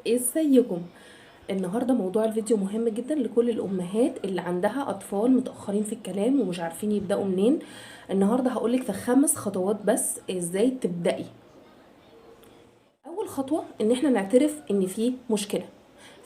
ازيكم؟ النهارده موضوع الفيديو مهم جدا لكل الامهات اللي عندها اطفال متاخرين في الكلام ومش عارفين يبداوا منين. النهارده هقولك في 5 خطوات بس ازاي تبداي. اول خطوه ان احنا نعترف ان في مشكله.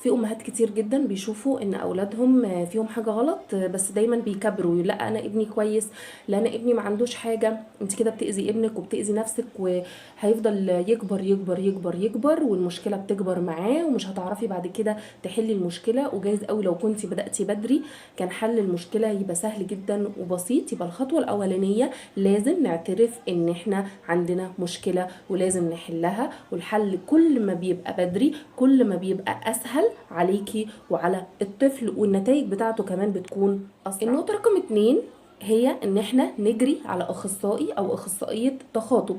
في امهات كتير جدا بيشوفوا ان اولادهم فيهم حاجه غلط، بس دايما بيكبروا، لا انا ابني كويس، لا انا ابني ما عندوش حاجه. انت كده بتاذي ابنك وبتاذي نفسك، وهيفضل يكبر يكبر يكبر يكبر والمشكله بتكبر معاه، ومش هتعرفي بعد كده تحلي المشكله. وجايز قوي لو كنتي بداتي بدري كان حل المشكله يبقى سهل جدا وبسيط. يبقى الخطوه الاولانيه لازم نعترف ان احنا عندنا مشكله ولازم نحلها، والحل كل ما بيبقى بدري كل ما بيبقى اسهل عليكي وعلى الطفل، والنتائج بتاعته كمان بتكون اسرع. النقطه رقم 2 هي ان احنا نجري على اخصائي او اخصائيه تخاطب،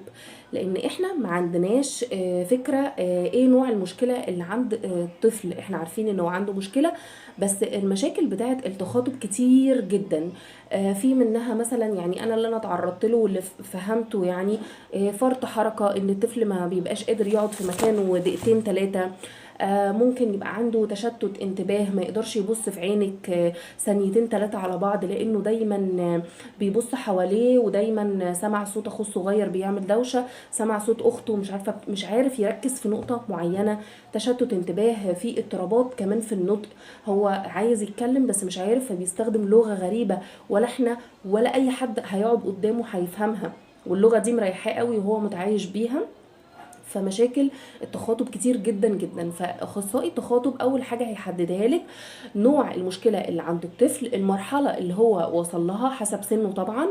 لان احنا ما عندناش فكره ايه نوع المشكله اللي عند الطفل. احنا عارفين انه عنده مشكله، بس المشاكل بتاعه التخاطب كتير جدا. في منها مثلا، يعني انا اللي اتعرضت له واللي فهمته، يعني فرط حركه، ان الطفل ما بيبقاش قادر يقعد في مكانه دقيقتين 3. ممكن يبقى عنده تشتت انتباه، ما يقدرش يبص في عينك ثانيتين 3 على بعض، لانه دايما بيبص حواليه، ودايما سمع صوت اخوه الصغير بيعمل دوشه، سمع صوت اخته، مش عارفه، مش عارف يركز في نقطه معينه. تشتت انتباه، في اضطرابات كمان في النطق، هو عايز يتكلم بس مش عارف، فبيستخدم لغه غريبه ولا احنا ولا اي حد هيقعد قدامه هيفهمها، واللغه دي مريحاه قوي وهو متعايش بيها. فمشاكل التخاطب كتير جدا جدا. فاخصائي التخاطب اول حاجه هيحددها لك نوع المشكله اللي عند الطفل، المرحله اللي هو وصل لها حسب سنه طبعا،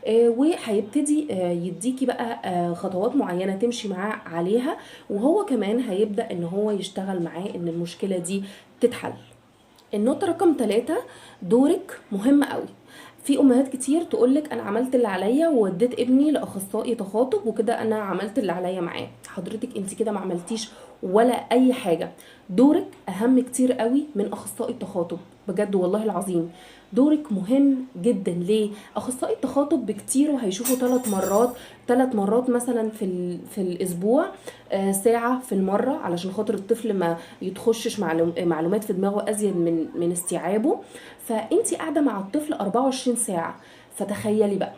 وهيبتدي يديكي بقى خطوات معينه تمشي معاه عليها، وهو كمان هيبدا ان هو يشتغل معاه ان المشكله دي تتحل. النقطة رقم 3، دورك مهم قوي. في امهات كتير تقولك انا عملت اللي عليا ووديت ابني لاخصائي تخاطب وكده انا عملت اللي عليا معاه. حضرتك انت كده ما عملتيش ولا اي حاجة. دورك اهم كتير قوي من اخصائي التخاطب، بجد والله العظيم. دورك مهم جدا. ليه؟ اخصائي التخاطب بكتير وهيشوفوا 3 مرات، 3 مرات مثلا في الاسبوع، ساعة في المرة، علشان خاطر الطفل ما يتخشش معلومات في دماغه ازيد من استيعابه. فانتي قاعده مع الطفل 24 ساعه، فتخيلي بقى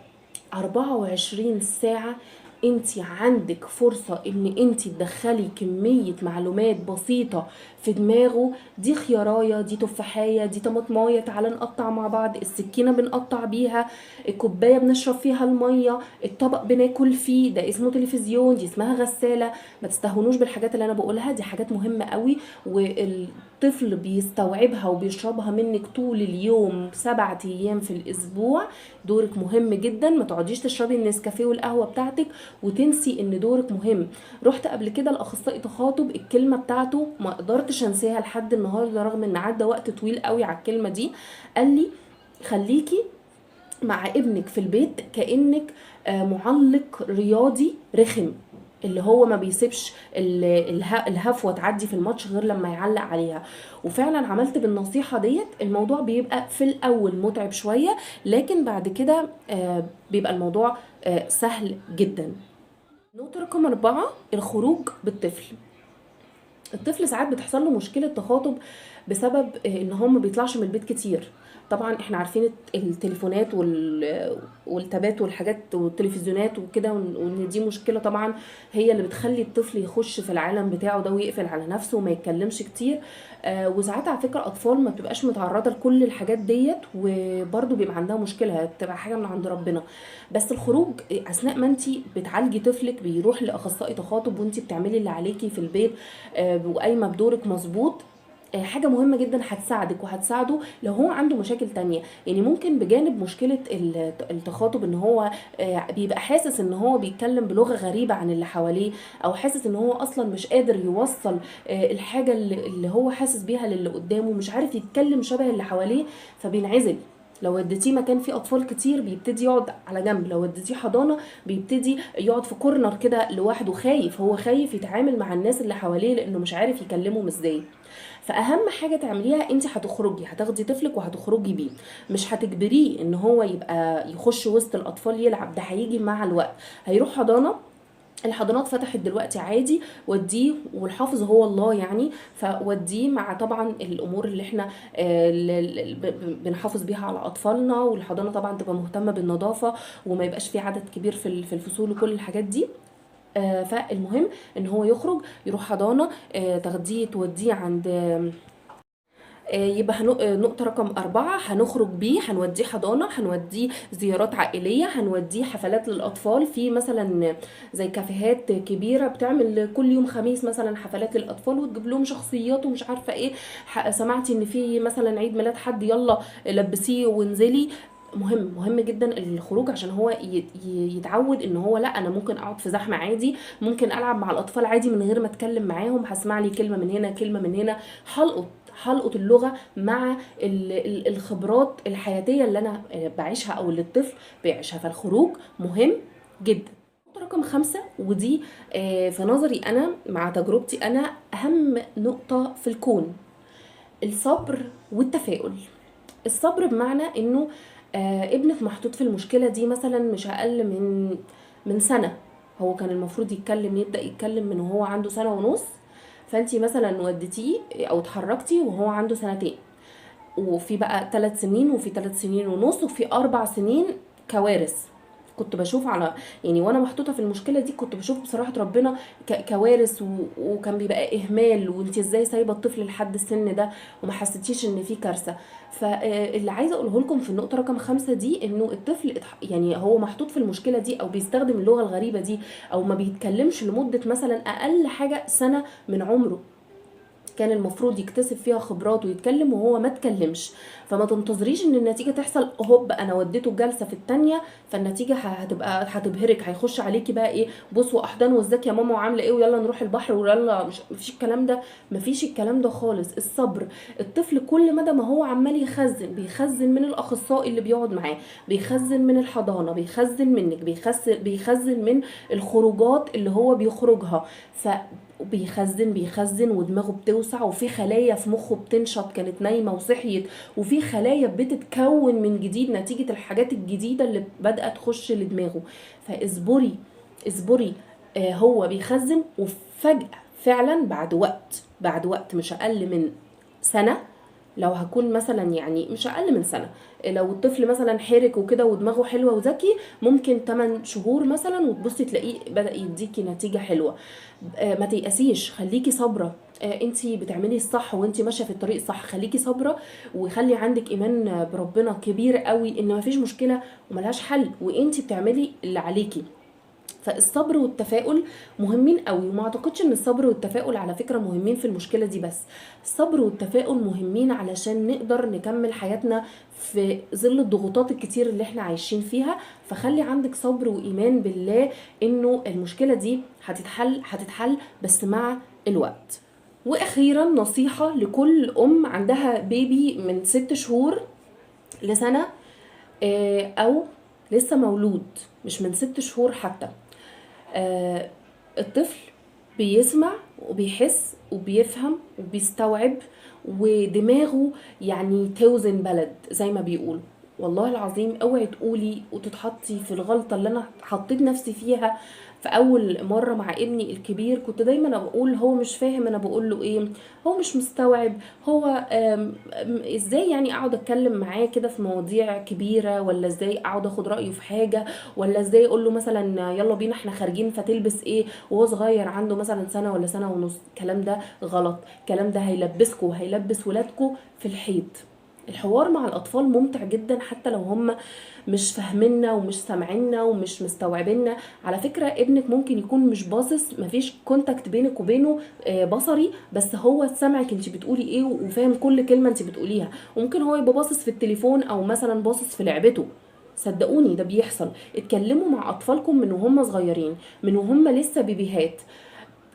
24 ساعه انتي عندك فرصة ان انتي تدخلي كمية معلومات بسيطة في دماغه. دي خياراية، دي تفاحية، دي طماطماية، تعالى نقطع مع بعض، السكينة بنقطع بيها، الكوباية بنشرب فيها المية، الطبق بناكل فيه، ده اسمه تلفزيون، دي اسمها غسالة. ما تستهونوش بالحاجات اللي انا بقولها، دي حاجات مهمة قوي، والطفل بيستوعبها وبيشربها منك طول اليوم 7 ايام في الاسبوع. دورك مهم جدا. ما تقعديش تشربي النسكافيه والقهوة بتاعتك وتنسي ان دورك مهم. رحت قبل كده لاخصائي تخاطب، الكلمة بتاعته ما قدرتش انساها لحد النهاردة رغم ان عدى وقت طويل قوي على الكلمة دي. قال لي خليكي مع ابنك في البيت كأنك معلق رياضي رخم، اللي هو ما بيسيبش الهفوه تعدي في الماتش غير لما يعلق عليها. وفعلا عملت بالنصيحه ديت. الموضوع بيبقى في الاول متعب شويه، لكن بعد كده بيبقى الموضوع سهل جدا. نقطه رقم 4، الخروج بالطفل. الطفل ساعات بتحصل له مشكله تخاطب بسبب ان هو ما بيطلعش من البيت كتير. طبعا احنا عارفين التليفونات والتابات والحاجات والتلفزيونات وكده، وان دي مشكله طبعا هي اللي بتخلي الطفل يخش في العالم بتاعه ده ويقفل على نفسه وما يتكلمش كتير. وساعات على فكره اطفال ما بتبقاش متعرضه لكل الحاجات ديت وبرده بيبقى عندها مشكله، بتبقى حاجه من عند ربنا. بس الخروج اثناء ما انت بتعالجي طفلك بيروح لاخصائي تخاطب وانت بتعملي اللي عليكي في البيت وقايمه بدورك مظبوط، حاجة مهمة جدا هتساعدك وهتساعده لو هو عنده مشاكل تانية. يعني ممكن بجانب مشكلة التخاطب ان هو بيبقى حاسس ان هو بيتكلم بلغة غريبة عن اللي حواليه، او حاسس ان هو اصلا مش قادر يوصل الحاجة اللي هو حاسس بيها للي قدامه، مش عارف يتكلم شبه اللي حواليه فبينعزل. لو اديتيه مكان فيه اطفال كتير بيبتدي يقعد على جنب، لو اديتيه حضانه بيبتدي يقعد في كورنر كده لوحده، خايف، هو خايف يتعامل مع الناس اللي حواليه لانه مش عارف يكلمهم ازاي. فاهم حاجه تعمليها انت، هتخرجي هتاخدي طفلك وهتخرجي بيه، مش هتجبريه ان هو يبقى يخش وسط الاطفال يلعب، ده هيجي مع الوقت. هيروح حضانه الحضانات فتحت دلوقتي عادي، وديه، والحافظ هو الله يعني، فوديه مع طبعا الامور اللي احنا بنحافظ بيها على اطفالنا، والحضانه طبعا تبقى مهتمه بالنظافه، وما يبقاش في عدد كبير في الفصول وكل الحاجات دي. فالمهم ان هو يخرج يروح حضانه، تاخديه توديه عند يبقى نقطة رقم 4 هنخرج بيه، هنوديه حضانة، هنوديه زيارات عائلية، هنوديه حفلات للأطفال في مثلا زي كافيهات كبيرة بتعمل كل يوم خميس مثلا حفلات للأطفال، وتجيب لهم شخصيات ومش عارفة ايه. سمعتي ان في مثلا عيد ميلاد حد، يلا لبسيه وانزلي. مهم جدا الخروج، عشان هو يتعود ان هو لا، انا ممكن اقعد في زحمه عادي، ممكن العب مع الاطفال عادي من غير ما اتكلم معاهم، هسمع لي كلمه من هنا كلمه من هنا. حلقة اللغة مع الخبرات الحياتية اللي أنا بعيشها أو اللي الطفل بيعيشها. فالخروج مهم جدا. نقطة رقم 5، ودي في نظري أنا مع تجربتي أنا أهم نقطة في الكون: الصبر والتفاؤل. الصبر بمعنى إنه ابنك محطوط في المشكلة دي مثلا مش أقل من سنة. هو كان المفروض يبدأ يتكلم من وهو عنده سنة ونص، فانتي مثلا وديتيه او اتحركتي وهو عنده سنتين، وفي بقى 3 سنين، وفي 3 سنين ونص، وفي 4 سنين. كوارث كنت بشوف على، يعني وانا محطوطه في المشكله دي كنت بشوف بصراحه ربنا كوارث، وكان بيبقى اهمال، وانت ازاي سايبه الطفل لحد السن ده وما حسيتيش ان في كارثه. فاللي عايزه اقوله لكم في النقطه رقم 5 دي، انه الطفل يعني هو محطوط في المشكله دي او بيستخدم اللغه الغريبه دي او ما بيتكلمش لمده مثلا اقل حاجه سنه من عمره، كان المفروض يكتسب فيها خبرات ويتكلم وهو ما اتكلمش. فما تنتظريش ان النتيجه تحصل هوب انا وديته الجلسه في الثانيه فالنتيجه هتبهرك، هيخش عليكي بقى ايه، بص واحضان وازيك يا ماما وعامله ايه ويلا نروح البحر ويلا، مش مفيش الكلام ده، مفيش الكلام ده خالص. الصبر. الطفل كل مدى ما هو عمال بيخزن من الاخصائي اللي بيقعد معاه، بيخزن من الحضانه، بيخزن منك، بيخزن من الخروجات اللي هو بيخرجها. بيخزن ودماغه بتوسع، وفي خلايا في مخه بتنشط كانت نايمه وصحيت، وفي خلايا بتتكون من جديد نتيجه الحاجات الجديده اللي بدات تخش لدماغه. فاصبري اصبري. هو بيخزن، وفجاه فعلا بعد وقت مش اقل من سنه، لو هكون مثلا يعني مش اقل من سنه، لو الطفل مثلا حرك وكده ودماغه حلوه وذكي، ممكن 8 شهور مثلا وتبصي تلاقيه بدا يديكي نتيجه حلوه. ما تيأسيش، خليكي صابره. انتي بتعملي الصح وانتي ماشيه في الطريق الصح، خليكي صابره، وخلي عندك ايمان بربنا كبير قوي ان مفيش مشكله وملهاش حل، وانتي بتعملي اللي عليكي. فالصبر والتفاؤل مهمين قوي، وما اعتقدش ان الصبر والتفاؤل على فكرة مهمين في المشكلة دي بس، الصبر والتفاؤل مهمين علشان نقدر نكمل حياتنا في ظل الضغوطات الكتير اللي احنا عايشين فيها. فخلي عندك صبر وإيمان بالله انه المشكلة دي هتتحل بس مع الوقت. واخيرا نصيحة لكل ام عندها بيبي من 6 شهور لسنة، او لسه مولود مش من 6 شهور حتى. آه، الطفل بيسمع وبيحس وبيفهم وبيستوعب، ودماغه يعني توزن بلد زي ما بيقولوا. والله العظيم اوعي تقولي وتتحطي في الغلطة اللي انا حطيت نفسي فيها. في اول مرة مع ابني الكبير كنت دايما بقول هو مش فاهم انا بقول له ايه، هو مش مستوعب، هو ازاي يعني اقعد اتكلم معاه كده في مواضيع كبيرة، ولا ازاي اقعد اخد رأيه في حاجة، ولا ازاي اقول له مثلا يلا بينا احنا خارجين فتلبس ايه وهو صغير عنده مثلا سنه ولا سنه ونص. الكلام ده غلط، الكلام ده هيلبسكوا وهيلبس ولادكوا في الحيط. الحوار مع الاطفال ممتع جدا حتى لو هم مش فاهميننا ومش سامعيننا ومش مستوعبيننا. على فكره ابنك ممكن يكون مش باصص، مفيش كونتاكت بينك وبينه بصري، بس هو سامعك انت بتقولي ايه وفاهم كل كلمه انت بتقوليها. وممكن هو يبقى باصص في التليفون او مثلا باصص في لعبته. صدقوني ده بيحصل. اتكلموا مع اطفالكم من وهم صغيرين، من وهم لسه بيبيهات.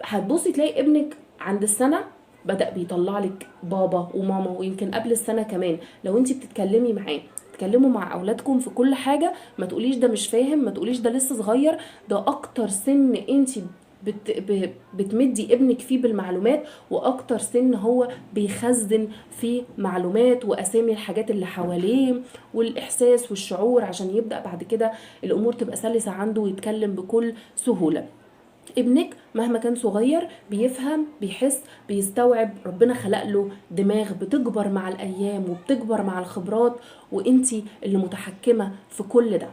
هتبصي تلاقي ابنك عند السنه بدأ بيطلع لك بابا وماما، ويمكن قبل السنه كمان. لو انت بتتكلمي معاه، تكلموا مع اولادكم في كل حاجه، ما تقوليش ده مش فاهم، ما تقوليش ده لسه صغير. ده اكتر سن انت بتمدي ابنك فيه بالمعلومات، واكتر سن هو بيخزن فيه معلومات واسامي الحاجات اللي حواليه والاحساس والشعور، عشان يبدأ بعد كده الامور تبقى سلسة عنده ويتكلم بكل سهولة. ابنك مهما كان صغير بيفهم، بيحس، بيستوعب. ربنا خلق له دماغ بتكبر مع الايام وبتكبر مع الخبرات، وانتي اللي متحكمة في كل ده.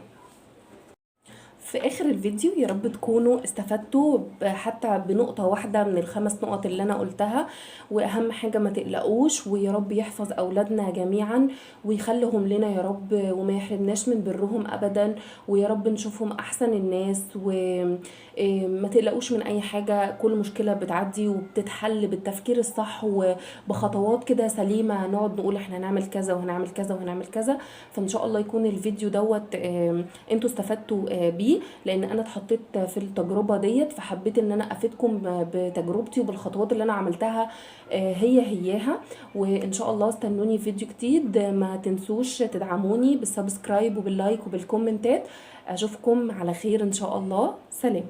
في اخر الفيديو يا رب تكونوا استفدتوا حتى بنقطة واحدة من ال5 نقط اللي انا قلتها. واهم حاجة ما تقلقوش، ويا رب يحفظ اولادنا جميعا ويخليهم لنا يا رب، وما يحرمناش من برهم ابدا، ويا رب نشوفهم احسن الناس. وما تقلقوش من اي حاجة، كل مشكلة بتعدي وبتتحل بالتفكير الصح وبخطوات كده سليمة. نقعد نقول احنا هنعمل كذا وهنعمل كذا وهنعمل كذا. فان شاء الله يكون الفيديو دوت انتوا استفدتوا بيه، لان انا اتحطيت في التجربه ديت، فحبيت ان انا افيدكم بتجربتي وبالخطوات اللي انا عملتها هياها. وان شاء الله استنوني في فيديو جديد. ما تنسوش تدعموني بالسبسكرايب وباللايك وبالكومنتات. اشوفكم على خير ان شاء الله. سلام.